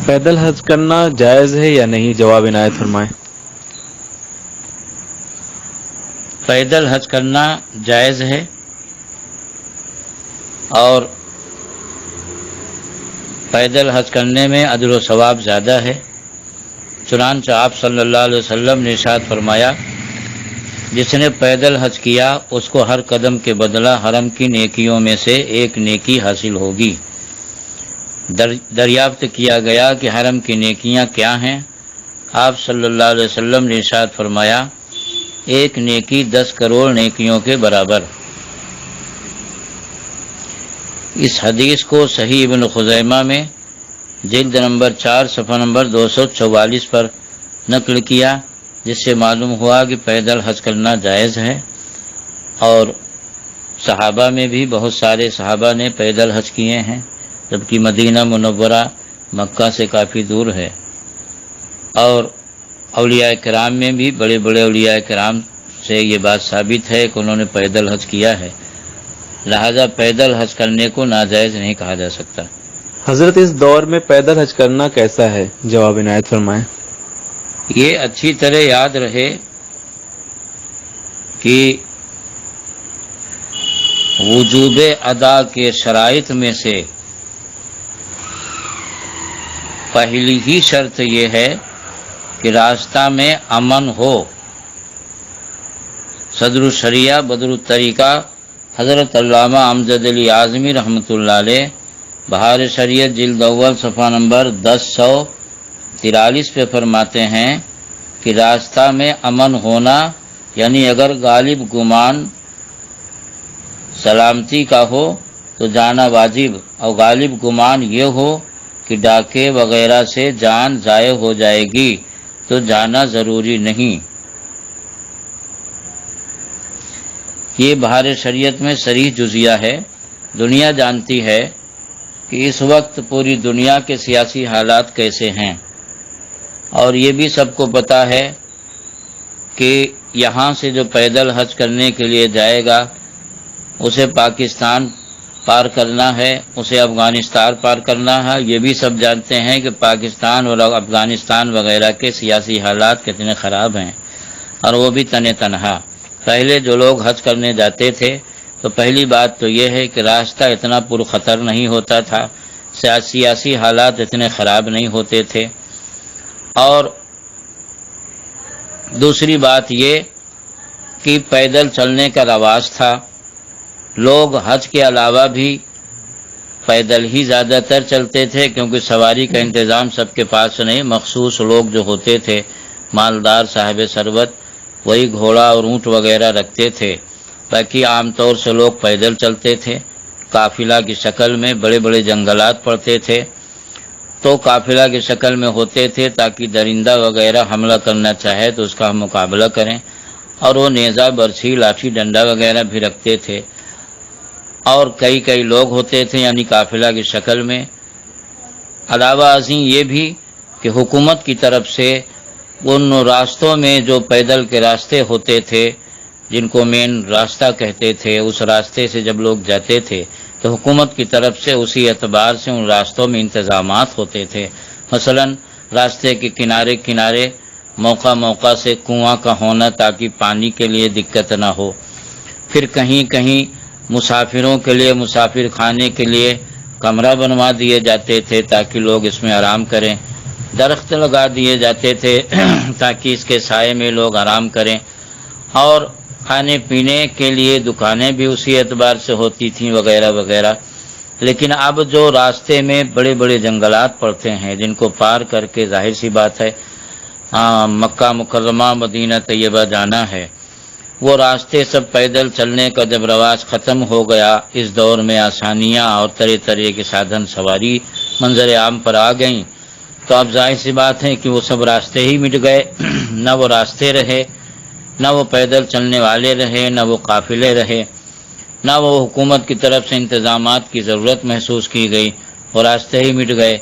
پیدل حج کرنا جائز ہے یا نہیں؟ جواب عنایت فرمائیں۔ پیدل حج کرنا جائز ہے اور پیدل حج کرنے میں اجر و ثواب زیادہ ہے۔ چنانچہ آپ صلی اللہ علیہ وسلم نے ارشاد فرمایا، جس نے پیدل حج کیا اس کو ہر قدم کے بدلہ حرم کی نیکیوں میں سے ایک نیکی حاصل ہوگی۔ دریافت کیا گیا کہ حرم کی نیکیاں کیا ہیں؟ آپ صلی اللہ علیہ وسلم نے ارشاد فرمایا، ایک نیکی 10 کروڑ نیکیوں کے برابر۔ اس حدیث کو صحیح ابن خزیمہ میں جلد نمبر 4 صفحہ نمبر 244 پر نقل کیا، جس سے معلوم ہوا کہ پیدل حج کرنا جائز ہے، اور صحابہ میں بھی بہت سارے صحابہ نے پیدل حج کیے ہیں، جبکہ مدینہ منورہ مکہ سے کافی دور ہے، اور اولیاء کرام میں بھی بڑے بڑے اولیاء کرام سے یہ بات ثابت ہے کہ انہوں نے پیدل حج کیا ہے، لہذا پیدل حج کرنے کو ناجائز نہیں کہا جا سکتا۔ حضرت اس دور میں پیدل حج کرنا کیسا ہے؟ جواب عنایت فرمائیں۔ یہ اچھی طرح یاد رہے کہ وجوب ادا کے شرائط میں سے پہلی ہی شرط یہ ہے کہ راستہ میں امن ہو۔ صدر الشریعہ بدر الطریقہ حضرت علامہ امجد علی اعظمی رحمۃ اللہ علیہ بہار شریعت جلد اول صفحہ نمبر 1043 پہ فرماتے ہیں کہ راستہ میں امن ہونا یعنی اگر غالب گمان سلامتی کا ہو تو جانا واجب، اور غالب گمان یہ ہو کہ ڈاکے وغیرہ سے جان ضائع ہو جائے گی تو جانا ضروری نہیں۔ یہ بہار شریعت میں صریح جزیہ ہے۔ دنیا جانتی ہے کہ اس وقت پوری دنیا کے سیاسی حالات کیسے ہیں، اور یہ بھی سب کو پتہ ہے کہ یہاں سے جو پیدل حج کرنے کے لیے جائے گا اسے پاکستان پار کرنا ہے، اسے افغانستان پار کرنا ہے۔ یہ بھی سب جانتے ہیں کہ پاکستان اور افغانستان وغیرہ کے سیاسی حالات کتنے خراب ہیں، اور وہ بھی تنہا۔ پہلے جو لوگ حج کرنے جاتے تھے تو پہلی بات تو یہ ہے کہ راستہ اتنا پرخطر نہیں ہوتا تھا، سیاسی حالات اتنے خراب نہیں ہوتے تھے، اور دوسری بات یہ کہ پیدل چلنے کا رواج تھا۔ لوگ حج کے علاوہ بھی پیدل ہی زیادہ تر چلتے تھے، کیونکہ سواری کا انتظام سب کے پاس نہیں، مخصوص لوگ جو ہوتے تھے مالدار صاحب ثروت وہی گھوڑا اور اونٹ وغیرہ رکھتے تھے، باقی عام طور سے لوگ پیدل چلتے تھے۔ قافلہ کی شکل میں بڑے بڑے جنگلات پڑتے تھے تو قافلہ کی شکل میں ہوتے تھے تاکہ درندہ وغیرہ حملہ کرنا چاہے تو اس کا ہم مقابلہ کریں، اور وہ نیزہ برچھی لاٹھی ڈنڈا وغیرہ بھی رکھتے تھے، اور کئی لوگ ہوتے تھے یعنی قافلہ کی شکل میں۔ علاوہ ازیں یہ بھی کہ حکومت کی طرف سے ان راستوں میں جو پیدل کے راستے ہوتے تھے جن کو مین راستہ کہتے تھے، اس راستے سے جب لوگ جاتے تھے تو حکومت کی طرف سے اسی اعتبار سے ان راستوں میں انتظامات ہوتے تھے۔ مثلا راستے کے کنارے موقع سے کنواں کا ہونا تاکہ پانی کے لیے دقت نہ ہو، پھر کہیں مسافروں کے لیے مسافر خانے کے لیے کمرہ بنوا دیے جاتے تھے تاکہ لوگ اس میں آرام کریں، درخت لگا دیے جاتے تھے تاکہ اس کے سائے میں لوگ آرام کریں، اور کھانے پینے کے لیے دکانیں بھی اسی اعتبار سے ہوتی تھیں وغیرہ وغیرہ۔ لیکن اب جو راستے میں بڑے بڑے جنگلات پڑتے ہیں جن کو پار کر کے ظاہر سی بات ہے مکہ مکرمہ مدینہ طیبہ جانا ہے، وہ راستے سب پیدل چلنے کا جب رواج ختم ہو گیا، اس دور میں آسانیاں اور طرح کے سادھن سواری منظر عام پر آ گئیں، تو اب ظاہر سی بات ہے کہ وہ سب راستے ہی مٹ گئے، نہ وہ راستے رہے، نہ وہ پیدل چلنے والے رہے، نہ وہ قافلے رہے، نہ وہ حکومت کی طرف سے انتظامات کی ضرورت محسوس کی گئی، وہ راستے ہی مٹ گئے۔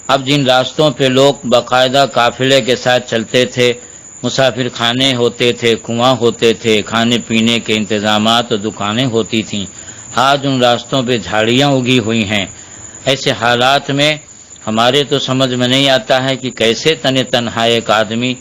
اب جن راستوں پہ لوگ باقاعدہ قافلے کے ساتھ چلتے تھے، مسافر خانے ہوتے تھے، کنواں ہوتے تھے، کھانے پینے کے انتظامات اور دکانیں ہوتی تھیں، آج ان راستوں پہ جھاڑیاں اگی ہوئی ہیں۔ ایسے حالات میں ہمارے تو سمجھ میں نہیں آتا ہے کہ کیسے تنہا ایک آدمی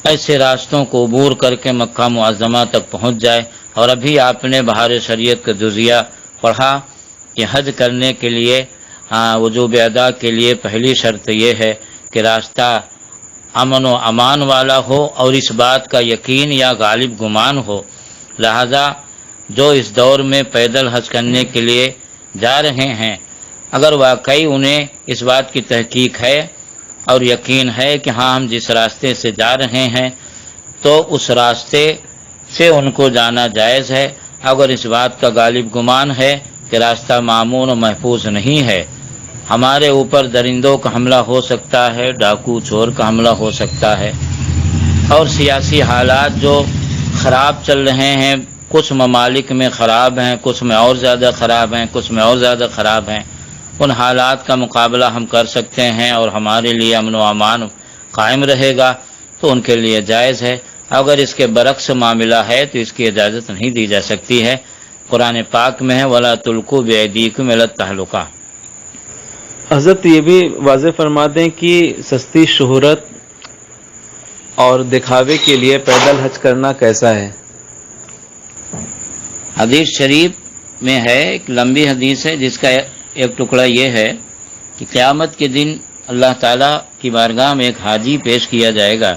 ایسے راستوں کو عبور کر کے مکہ معظمہ تک پہنچ جائے. اور ابھی آپ نے بہار شریعت کا جزیہ پڑھا کہ حج کرنے کے لیے وجوب ادا کے لیے پہلی شرط یہ ہے کہ راستہ امن و امان والا ہو اور اس بات کا یقین یا غالب گمان ہو. لہذا جو اس دور میں پیدل حج کرنے کے لیے جا رہے ہیں، اگر واقعی انہیں اس بات کی تحقیق ہے اور یقین ہے کہ ہاں ہم جس راستے سے جا رہے ہیں تو اس راستے سے ان کو جانا جائز ہے. اگر اس بات کا غالب گمان ہے کہ راستہ مامون و محفوظ نہیں ہے، ہمارے اوپر درندوں کا حملہ ہو سکتا ہے، ڈاکو چور کا حملہ ہو سکتا ہے، اور سیاسی حالات جو خراب چل رہے ہیں، کچھ ممالک میں خراب ہیں، کچھ میں اور زیادہ خراب ہیں، کچھ میں اور زیادہ خراب ہیں، ان حالات کا مقابلہ ہم کر سکتے ہیں اور ہمارے لیے امن و امان قائم رہے گا تو ان کے لیے جائز ہے. اگر اس کے برعکس معاملہ ہے تو اس کی اجازت نہیں دی جا سکتی ہے. قرآن پاک میں ہے وَلَا تُلْقُوا بِأَيْدِيكُمْ إِلَى التَّهْلُكَةِ. حضرت یہ بھی واضح فرما دیں کہ سستی شہرت اور دکھاوے کے لیے پیدل حج کرنا کیسا ہے؟ حدیث شریف میں ہے، ایک لمبی حدیث ہے جس کا ایک ٹکڑا یہ ہے کہ قیامت کے دن اللہ تعالیٰ کی بارگاہ میں ایک حاجی پیش کیا جائے گا.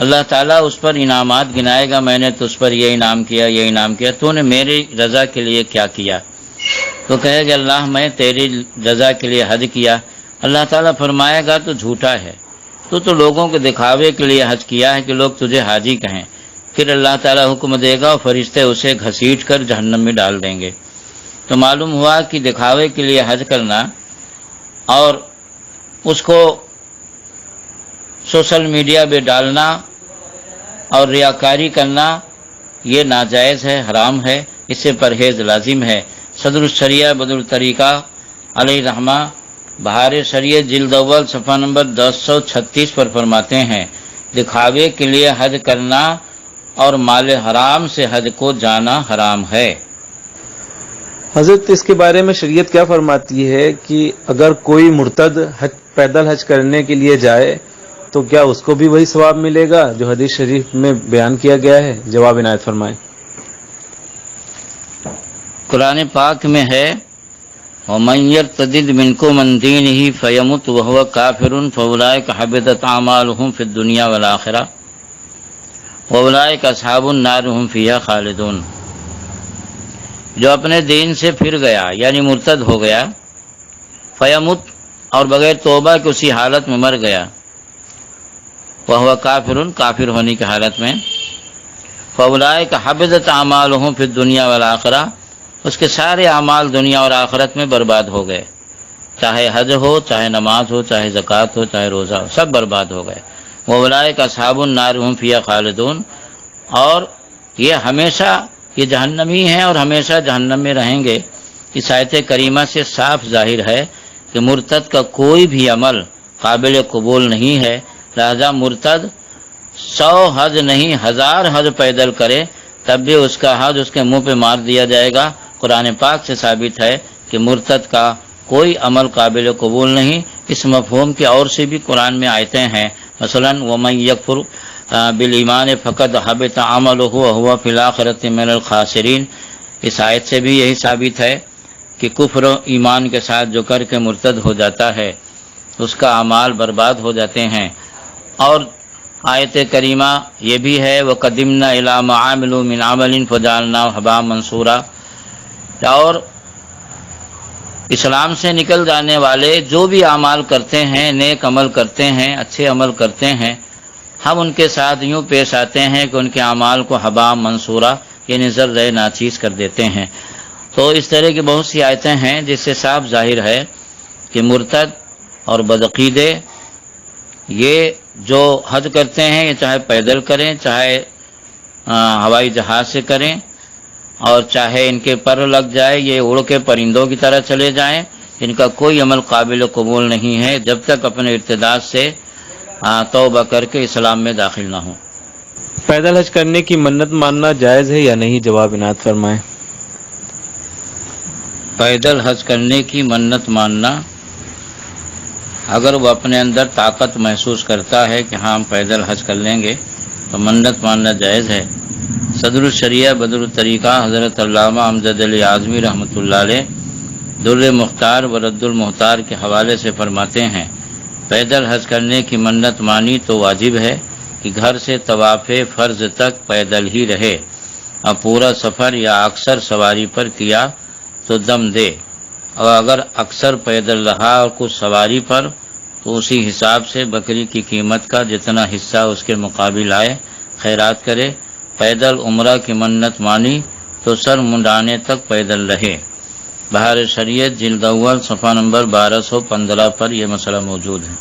اللہ تعالیٰ اس پر انعامات گنائے گا، میں نے تو اس پر یہ انعام کیا، یہ انعام کیا، تو نے میری رضا کے لیے کیا کیا؟ تو کہے گا اللہ میں تیری رضا کے لیے حج کیا. اللہ تعالیٰ فرمائے گا تو جھوٹا ہے، تو لوگوں کے دکھاوے کے لیے حج کیا ہے کہ لوگ تجھے حاجی کہیں. پھر اللہ تعالیٰ حکم دے گا اور فرشتے اسے گھسیٹ کر جہنم میں ڈال دیں گے. تو معلوم ہوا کہ دکھاوے کے لیے حج کرنا اور اس کو سوشل میڈیا پہ ڈالنا اور ریاکاری کرنا یہ ناجائز ہے، حرام ہے، اس سے پرہیز لازم ہے. صدر الشریعہ بدر الطریقہ علیہ رحمہ بہار شریعت جلد اول صفحہ نمبر 1036 پر فرماتے ہیں دکھاوے کے لیے حج کرنا اور مال حرام سے حج کو جانا حرام ہے. حضرت اس کے بارے میں شریعت کیا فرماتی ہے کہ اگر کوئی مرتد پیدل حج کرنے کے لیے جائے تو کیا اس کو بھی وہی ثواب ملے گا جو حدیث شریف میں بیان کیا گیا ہے؟ جواب عنایت فرمائیں. قرآن پاک میں ہے وَمَن يَرْتَدِدْ مِنْكُمْ عَنْ دِينِهِ فَيَمُتْ وَهُوَ كَافِرٌ فَأُولَٰئِكَ حَبِطَتْ أَعْمَالُهُمْ فِي الدُّنْيَا وَالْآخِرَةِ وَأُولَٰئِكَ أَصْحَابُ النَّارِ هُمْ فِيهَا خَالِدُونَ. جو اپنے دین سے پھر گیا یعنی مرتد ہو گیا، فیمت اور بغیر توبہ کے اسی حالت میں مر گیا، وَهُوَ كَافِرٌ کافر ہونے کی حالت میں، فَأُولَٰئِكَ حَبِطَتْ أَعْمَالُهُمْ فِي الدُّنْيَا وَالْآخِرَةِ اس کے سارے اعمال دنیا اور آخرت میں برباد ہو گئے، چاہے حج ہو، چاہے نماز ہو، چاہے زکوٰۃ ہو، چاہے روزہ ہو، سب برباد ہو گئے. وَأُولَٰئِكَ أَصْحَابُ النَّارِ هُمْ فِيهَا خَالِدُونَ. اور یہ ہمیشہ یہ جہنمی ہیں اور ہمیشہ جہنم میں رہیں گے. اس آیت کریمہ سے صاف ظاہر ہے کہ مرتد کا کوئی بھی عمل قابل قبول نہیں ہے. لہذا مرتد 100 حج نہیں 1000 حج پیدل کرے تب بھی اس کا حج اس کے منہ پہ مار دیا جائے گا. قرآن پاک سے ثابت ہے کہ مرتد کا کوئی عمل قابل قبول نہیں. اس مفہوم کی اور سے بھی قرآن میں آیتیں ہیں، مثلا وَمَن يَكْفُرْ بِالْإِيمَانِ فَقَدْ حَبِطَ عَمَلُهُ وَهُوَ فِي الْآخِرَةِ مِنَ الْخَاسِرِينَ. اس آیت سے بھی یہی ثابت ہے کہ کفر و ایمان کے ساتھ جو کر کے مرتد ہو جاتا ہے اس کا اعمال برباد ہو جاتے ہیں. اور آیت کریمہ یہ بھی ہے وَقَدِمْنَا إِلَىٰ مَا عَمِلُوا مِنْ عَمَلٍ فَجَعَلْنَاهُ هَبَاءً مَنثُورًا. اور اسلام سے نکل جانے والے جو بھی اعمال کرتے ہیں، نیک عمل کرتے ہیں، اچھے عمل کرتے ہیں، ہم ان کے ساتھ یوں پیش آتے ہیں کہ ان کے اعمال کو ہباء منصورا یعنی ذرہ ناچیز کر دیتے ہیں. تو اس طرح کی بہت سی آیتیں ہیں جس سے صاف ظاہر ہے کہ مرتد اور بدعقیدے یہ جو حج کرتے ہیں یہ چاہے پیدل کریں، چاہے ہوائی جہاز سے کریں، اور چاہے ان کے پر لگ جائے یہ اڑ کے پرندوں کی طرح چلے جائیں، ان کا کوئی عمل قابل قبول نہیں ہے جب تک اپنے ارتداد سے توبہ کر کے اسلام میں داخل نہ ہوں. پیدل حج کرنے کی منت ماننا جائز ہے یا نہیں؟ جواب عنایت فرمائیں. پیدل حج کرنے کی منت ماننا اگر وہ اپنے اندر طاقت محسوس کرتا ہے کہ ہاں ہم پیدل حج کر لیں گے تو منت ماننا جائز ہے۔ صدر الشریعہ بدر الطریقہ حضرت علامہ امجد علی اعظمی رحمۃ اللہ علیہ در مختار و رد المختار کے حوالے سے فرماتے ہیں، پیدل حج کرنے کی منت مانی تو واجب ہے کہ گھر سے طواف فرض تک پیدل ہی رہے، اور پورا سفر یا اکثر سواری پر کیا تو دم دے، اور اگر اکثر پیدل رہا اور کچھ سواری پر تو اسی حساب سے بکری کی قیمت کا جتنا حصہ اس کے مقابل آئے خیرات کرے۔ پیدل عمرہ کی منت مانی تو سر منڈانے تک پیدل رہے۔ بہار شریعت جلد اول صفحہ نمبر 1215 پر یہ مسئلہ موجود ہے۔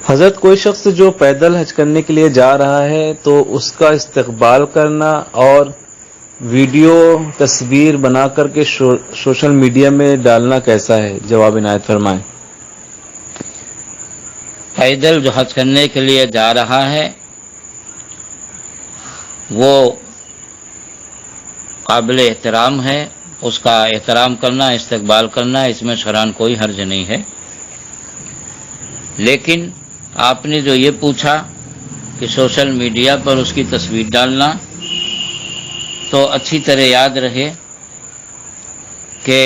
حضرت کوئی شخص جو پیدل حج کرنے کے لیے جا رہا ہے تو اس کا استقبال کرنا اور ویڈیو تصویر بنا کر کے سوشل میڈیا میں ڈالنا کیسا ہے؟ جواب عنایت فرمائیں۔ پیدل جو حج کرنے کے لیے جا رہا ہے وہ قابل احترام ہے، اس کا احترام کرنا، استقبال کرنا، اس میں شرعاً کوئی حرج نہیں ہے۔ لیکن آپ نے جو یہ پوچھا کہ سوشل میڈیا پر اس کی تصویر ڈالنا، تو اچھی طرح یاد رہے کہ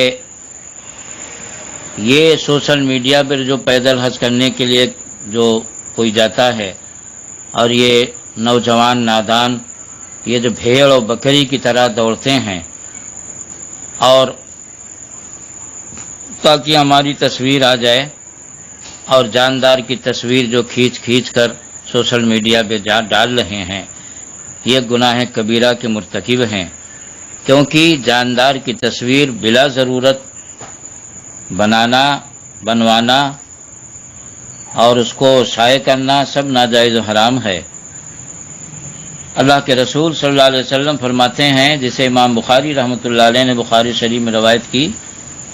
یہ سوشل میڈیا پر جو پیدل حج کرنے کے لیے جو کوئی جاتا ہے اور یہ نوجوان نادان یہ جو بھیڑ اور بکری کی طرح دوڑتے ہیں اور تاکہ ہماری تصویر آ جائے، اور جاندار کی تصویر جو کھینچ کر سوشل میڈیا پہ ڈال رہے ہیں، یہ گناہ کبیرہ کے مرتکب ہیں، کیونکہ جاندار کی تصویر بلا ضرورت بنوانا اور اس کو شائع کرنا سب ناجائز و حرام ہے۔ اللہ کے رسول صلی اللہ علیہ وسلم فرماتے ہیں، جسے امام بخاری رحمۃ اللہ علیہ نے بخاری شریف میں روایت کی،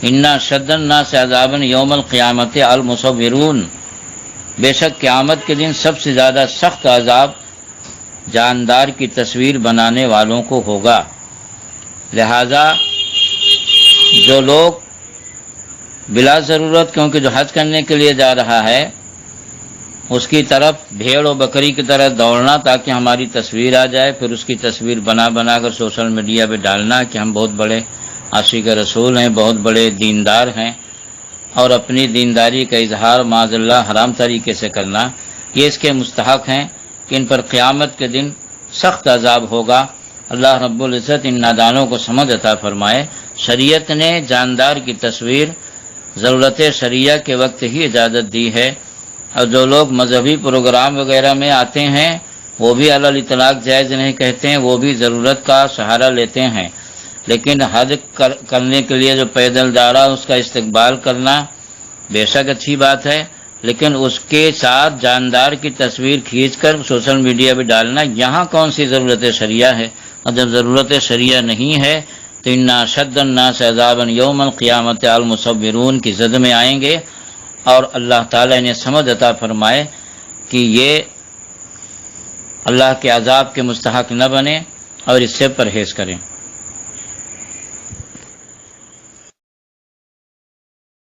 اِنَّ شَدَّ النَّاسِ عَذَابًا یوم القیامۃ المصورون، بے شک قیامت کے دن سب سے زیادہ سخت عذاب جاندار کی تصویر بنانے والوں کو ہوگا۔ لہذا جو لوگ بلا ضرورت، کیونکہ جو حج کرنے کے لیے جا رہا ہے اس کی طرف بھیڑ و بکری کی طرح دوڑنا تاکہ ہماری تصویر آ جائے، پھر اس کی تصویر بنا کر سوشل میڈیا پہ ڈالنا کہ ہم بہت بڑے عاشق رسول ہیں، بہت بڑے دیندار ہیں، اور اپنی دینداری کا اظہار معاذ اللہ حرام طریقے سے کرنا، یہ اس کے مستحق ہیں کہ ان پر قیامت کے دن سخت عذاب ہوگا۔ اللہ رب العزت ان نادانوں کو سمجھ عطا فرمائے۔ شریعت نے جاندار کی تصویر ضرورت شریعہ کے وقت ہی اجازت دی ہے، اور جو لوگ مذہبی پروگرام وغیرہ میں آتے ہیں وہ بھی علی الاطلاق جائز نہیں کہتے ہیں، وہ بھی ضرورت کا سہارا لیتے ہیں، لیکن حج کرنے کے لیے جو پیدل جا رہا اس کا استقبال کرنا بے شک اچھی بات ہے، لیکن اس کے ساتھ جاندار کی تصویر کھینچ کر سوشل میڈیا پہ ڈالنا، یہاں کون سی ضرورت شریعہ ہے؟ اور جب ضرورت شریعہ نہیں ہے تو اِنَّ أَشَدَّ النَّاسِ عَذَابًا یوم القیامۃ المصورون کی زد میں آئیں گے، اور اللہ تعالیٰ نے سمجھ عطا فرمائے کہ یہ اللہ کے عذاب کے مستحق نہ بنے اور اس سے پرہیز کریں۔